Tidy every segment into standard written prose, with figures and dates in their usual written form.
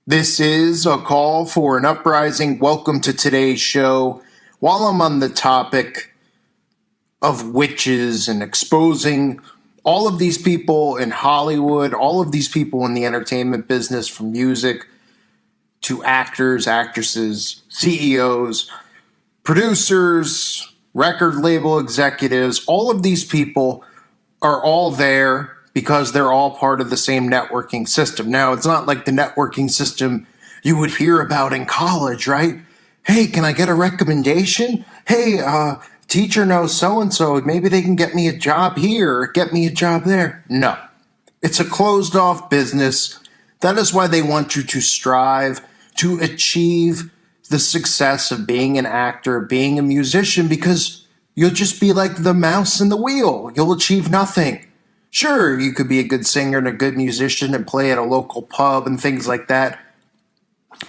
This is a call for an uprising. Welcome to today's show. While I'm on the topic of witches and exposing all of these people in Hollywood, all of these people in the entertainment business, from music to actors, actresses, CEOs, producers, record label executives, all of these people are all there because they're all part of the same networking system. Now, it's not like the networking system you would hear about in college, right? Hey, can I get a recommendation? Hey, teacher knows so-and-so. Maybe they can get me a job here or get me a job there. No. It's a closed-off business. That is why they want you to strive to achieve the success of being an actor, being a musician, because you'll just be like the mouse in the wheel. You'll achieve nothing. Sure, you could be a good singer and a good musician and play at a local pub and things like that.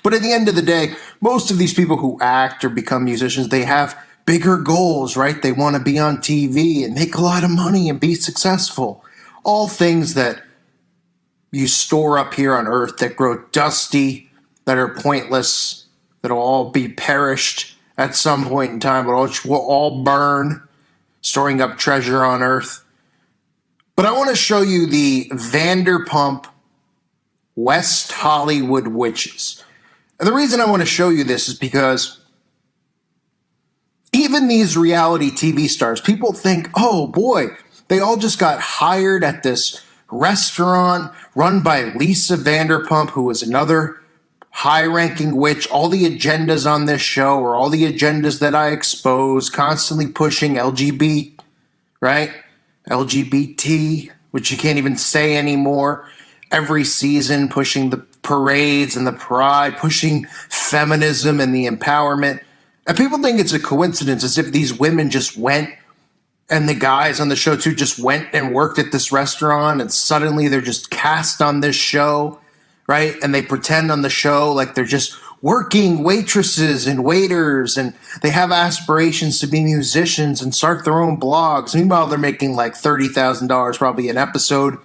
But at the end of the day, most of these people who act or become musicians, they have bigger goals, right? They want to be on TV and make a lot of money and be successful. All things that you store up here on earth that grow dusty, that are pointless, that'll all be perished at some point in time, but will all burn, storing up treasure on earth. But I want to show you the Vanderpump West Hollywood witches. And the reason I want to show you this is because even these reality TV stars, people think, oh boy, they all just got hired at this restaurant run by Lisa Vanderpump, who was another high-ranking witch. All the agendas on this show, or all the agendas that I expose, constantly pushing LGBT, right? LGBT, which you can't even say anymore. Every season, pushing the parades and the pride, pushing feminism and the empowerment. And people think it's a coincidence, as if these women just went, and the guys on the show too just went and worked at this restaurant, and suddenly they're just cast on this show, right? And they pretend on the show like they're just working waitresses and waiters, and they have aspirations to be musicians and start their own blogs. Meanwhile, they're making like $30,000 probably an episode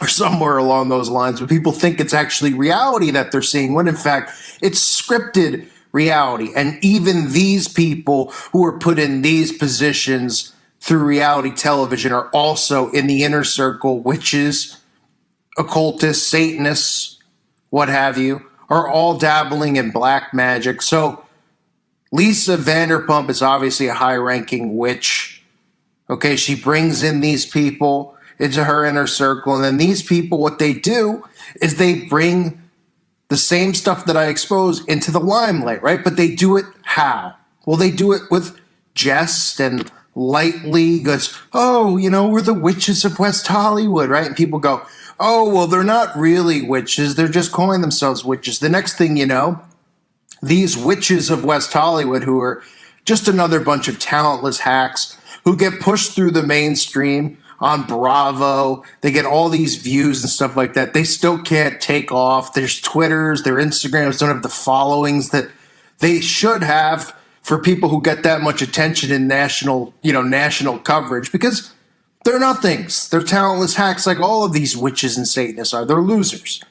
or somewhere along those lines. But people think it's actually reality that they're seeing, when in fact it's scripted reality. And even these people who are put in these positions through reality television are also in the inner circle, witches, occultists, Satanists, what have you, are all dabbling in black magic. So Lisa Vanderpump is obviously a high-ranking witch. Okay, she brings in these people into her inner circle, and then these people, what they do is they bring the same stuff that I expose into the limelight, right? But they do it how? Well, they do it with jest and lightly goes, oh, we're the witches of West Hollywood, right? And people go, oh, well, they're not really witches. They're just calling themselves witches. The next thing you know, these witches of West Hollywood, who are just another bunch of talentless hacks who get pushed through the mainstream on Bravo, they get all these views and stuff like that. They still can't take off. Their Twitters, their Instagrams don't have the followings that they should have for people who get that much attention in national coverage, because they're nothings. They're talentless hacks like all of these witches and Satanists are. They're losers.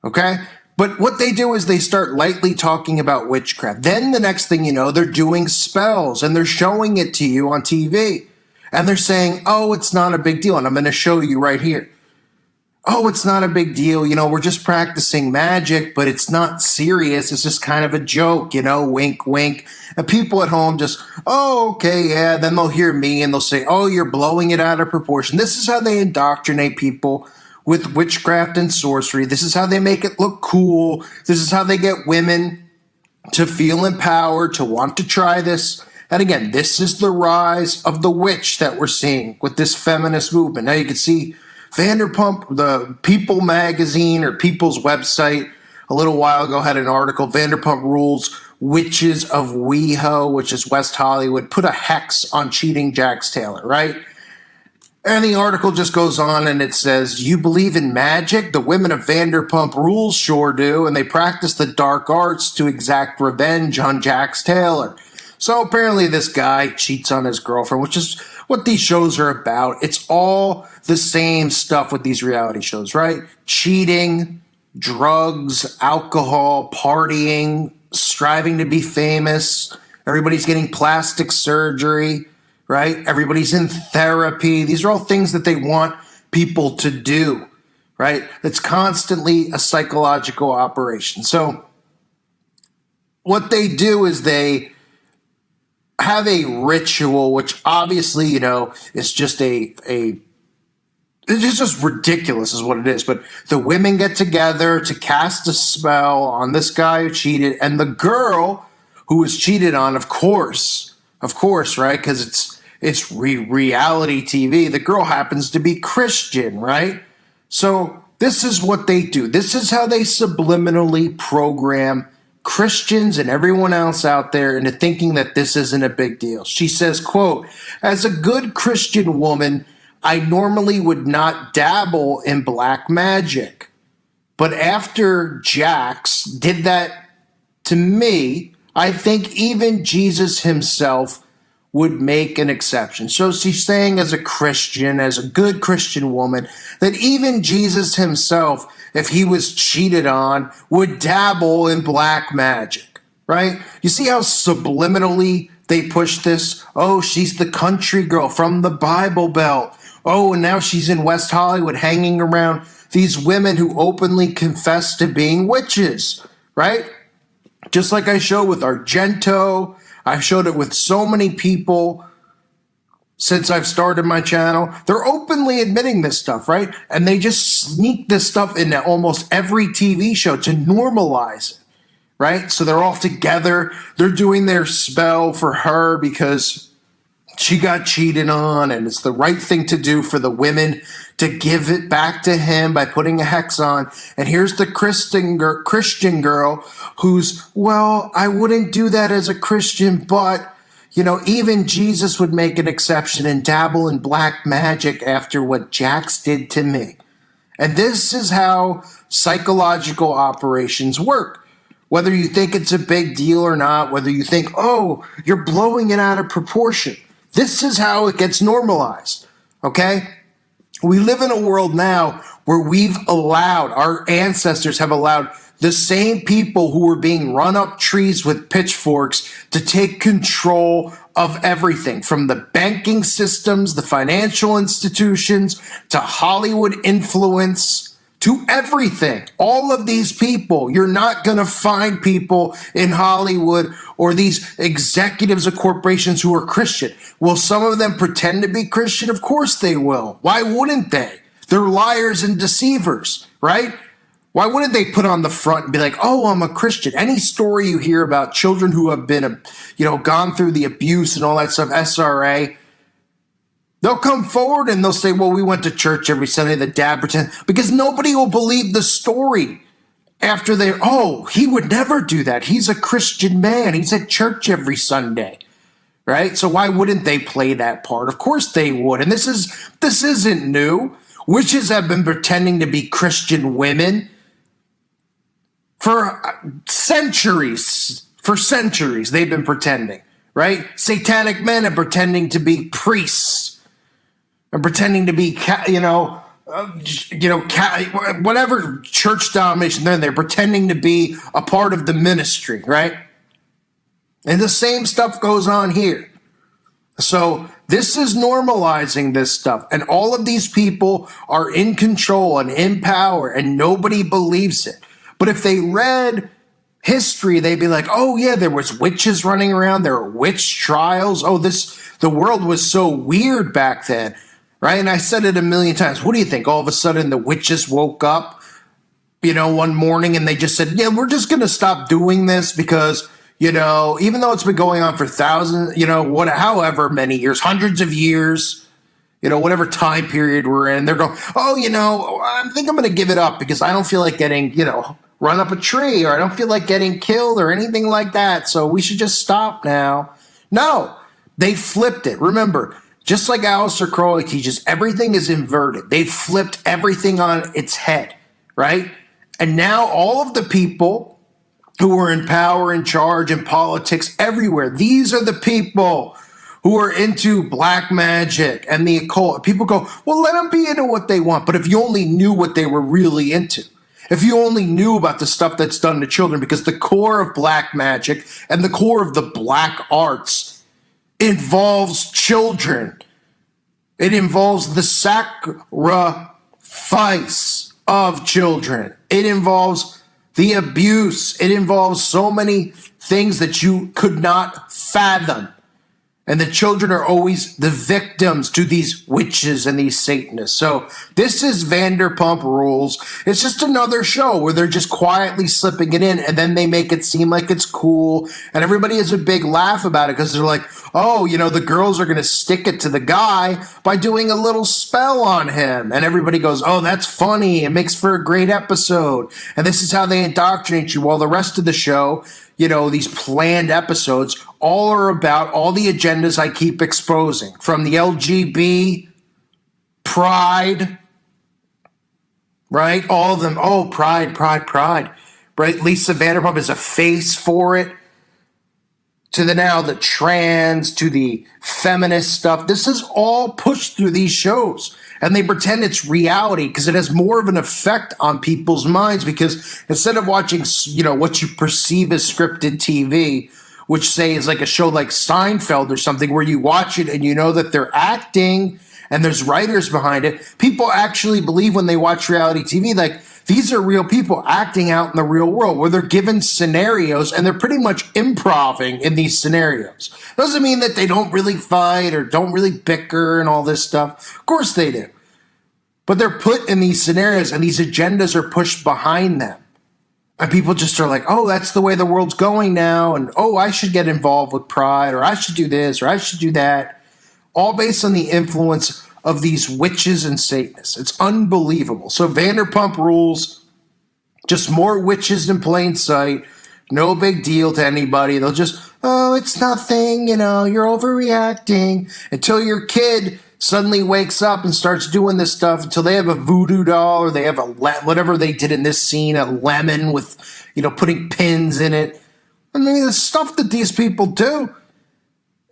Okay? But what they do is they start lightly talking about witchcraft. Then the next thing you know, they're doing spells and they're showing it to you on TV. And they're saying, oh, it's not a big deal. And I'm going to show you right here. Oh, it's not a big deal. We're just practicing magic, but it's not serious. It's just kind of a joke, wink, wink. And people at home just, oh, okay, yeah. Then they'll hear me and they'll say, oh, you're blowing it out of proportion. This is how they indoctrinate people with witchcraft and sorcery. This is how they make it look cool. This is how they get women to feel empowered, to want to try this. And again, this is the rise of the witch that we're seeing with this feminist movement. Now you can see Vanderpump, the People magazine or People's website, a little while ago had an article, Vanderpump Rules Witches of WeHo, which is West Hollywood, put a hex on cheating Jax Taylor, right? And the article just goes on and it says, do you believe in magic? The women of Vanderpump Rules sure do, and they practice the dark arts to exact revenge on Jax Taylor. So apparently this guy cheats on his girlfriend, which is what these shows are about. It's all the same stuff with these reality shows, right? Cheating, drugs, alcohol, partying, striving to be famous. Everybody's getting plastic surgery, right? Everybody's in therapy. These are all things that they want people to do, right? It's constantly a psychological operation. So what they do is they have a ritual, which obviously, is just it's just ridiculous is what it is. But the women get together to cast a spell on this guy who cheated, and the girl who was cheated on, of course, right? Because it's reality TV. The girl happens to be Christian, right? So this is what they do. This is how they subliminally program Christians and everyone else out there into thinking that this isn't a big deal. She says, quote, "As a good Christian woman, I normally would not dabble in black magic. But after Jax did that to me, I think even Jesus himself would make an exception." So she's saying as a Christian, as a good Christian woman, that even Jesus himself, if he was cheated on, would dabble in black magic, right? You see how subliminally they push this? Oh, she's the country girl from the Bible Belt. Oh, and now she's in West Hollywood hanging around these women who openly confess to being witches, right? Just like I showed with Argento, I've showed it with so many people since I've started my channel. They're openly admitting this stuff, right? And they just sneak this stuff into almost every TV show to normalize it, right? So they're all together. They're doing their spell for her because she got cheated on, and it's the right thing to do for the women to give it back to him by putting a hex on. And here's the Christian girl who's, well, I wouldn't do that as a Christian, but, even Jesus would make an exception and dabble in black magic after what Jax did to me. And this is how psychological operations work. Whether you think it's a big deal or not, whether you think, oh, you're blowing it out of proportion. This is how it gets normalized, okay? We live in a world now where our ancestors have allowed the same people who were being run up trees with pitchforks to take control of everything, from the banking systems, the financial institutions, to Hollywood influence, to everything. All of these people, you're not going to find people in Hollywood or these executives of corporations who are Christian. Will some of them pretend to be Christian? Of course they will. Why wouldn't they? They're liars and deceivers, right? Why wouldn't they put on the front and be like, oh, I'm a Christian? Any story you hear about children who have been, gone through the abuse and all that stuff, SRA, they'll come forward and they'll say, well, we went to church every Sunday. The dad pretend, because nobody will believe the story after he would never do that. He's a Christian man. He's at church every Sunday, right? So why wouldn't they play that part? Of course they would. And this isn't new. Witches have been pretending to be Christian women for centuries. For centuries, they've been pretending, right? Satanic men are pretending to be priests. And pretending to be, whatever church denomination they're pretending to be a part of the ministry, right? And the same stuff goes on here. So this is normalizing this stuff. And all of these people are in control and in power, and nobody believes it. But if they read history, they'd be like, oh yeah, there was witches running around. There were witch trials. Oh, the world was so weird back then. Right? And I said it a million times. What do you think? All of a sudden the witches woke up, one morning and they just said, yeah, we're just going to stop doing this because, even though it's been going on for thousands, however many years, hundreds of years, whatever time period we're in, they're going, oh, I think I'm going to give it up because I don't feel like getting, run up a tree, or I don't feel like getting killed or anything like that. So we should just stop now. No, they flipped it. Remember, just like Aleister Crowley teaches, everything is inverted. They flipped everything on its head, right? And now all of the people who are in power, in charge, in politics, everywhere, these are the people who are into black magic and the occult. People go, well, let them be into what they want. But if you only knew what they were really into, If you only knew about the stuff that's done to children, because the core of black magic and the core of the black arts involves children. It involves the sacrifice of children. It involves the abuse. It involves so many things that you could not fathom. And the children are always the victims to these witches and these Satanists. So this is Vanderpump Rules. It's just another show where they're just quietly slipping it in, and then they make it seem like it's cool. And everybody has a big laugh about it because they're like, oh, the girls are going to stick it to the guy by doing a little spell on him. And everybody goes, oh, that's funny. It makes for a great episode. And this is how they indoctrinate you. While the rest of the show, these planned episodes all are about all the agendas I keep exposing, from the LGB, pride, right? All of them. Oh, pride, right? Lisa Vanderpump is a face for it. To the trans, to the feminist stuff. This is all pushed through these shows. And they pretend it's reality because it has more of an effect on people's minds, because instead of watching, what you perceive as scripted TV, which say is like a show like Seinfeld or something where you watch it and you know that they're acting and there's writers behind it, people actually believe when they watch reality TV, like, these are real people acting out in the real world where they're given scenarios and they're pretty much improvising in these scenarios. Doesn't mean that they don't really fight or don't really bicker and all this stuff. Of course they do. But they're put in these scenarios and these agendas are pushed behind them. And people just are like, oh, that's the way the world's going now. And, oh, I should get involved with pride, or I should do this, or I should do that. All based on the influence of these witches and Satanists. It's unbelievable. So Vanderpump Rules, just more witches in plain sight. No big deal to anybody. They'll just, oh, it's nothing, you're overreacting, until your kid suddenly wakes up and starts doing this stuff, until they have a voodoo doll, or they have whatever they did in this scene, a lemon with, putting pins in it. I mean, the stuff that these people do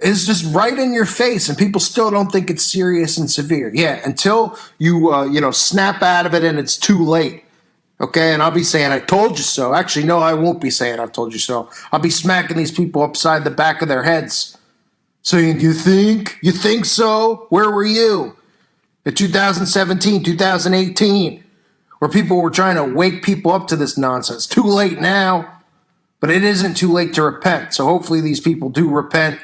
is just right in your face, and people still don't think it's serious and severe. Yeah, until you, snap out of it and it's too late. Okay, and I'll be saying, I told you so. Actually, no, I won't be saying, I've told you so. I'll be smacking these people upside the back of their heads, saying, you think? You think so? Where were you? In 2017, 2018, where people were trying to wake people up to this nonsense. Too late now, but it isn't too late to repent. So hopefully these people do repent.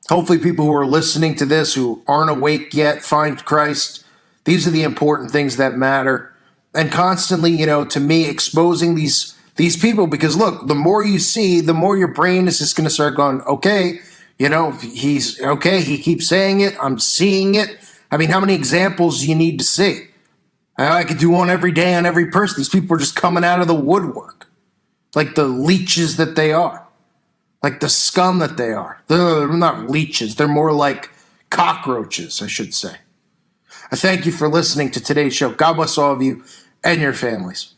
Hopefully people who are listening to this who aren't awake yet find Christ. These are the important things that matter. And constantly, to me, exposing these people, because look, the more you see, the more your brain is just going to start going, okay, he's okay. He keeps saying it. I'm seeing it. I mean, how many examples do you need to see? I could do one every day on every person. These people are just coming out of the woodwork like the leeches that they are. Like the scum that they are. They're not leeches. They're more like cockroaches, I should say. I thank you for listening to today's show. God bless all of you and your families.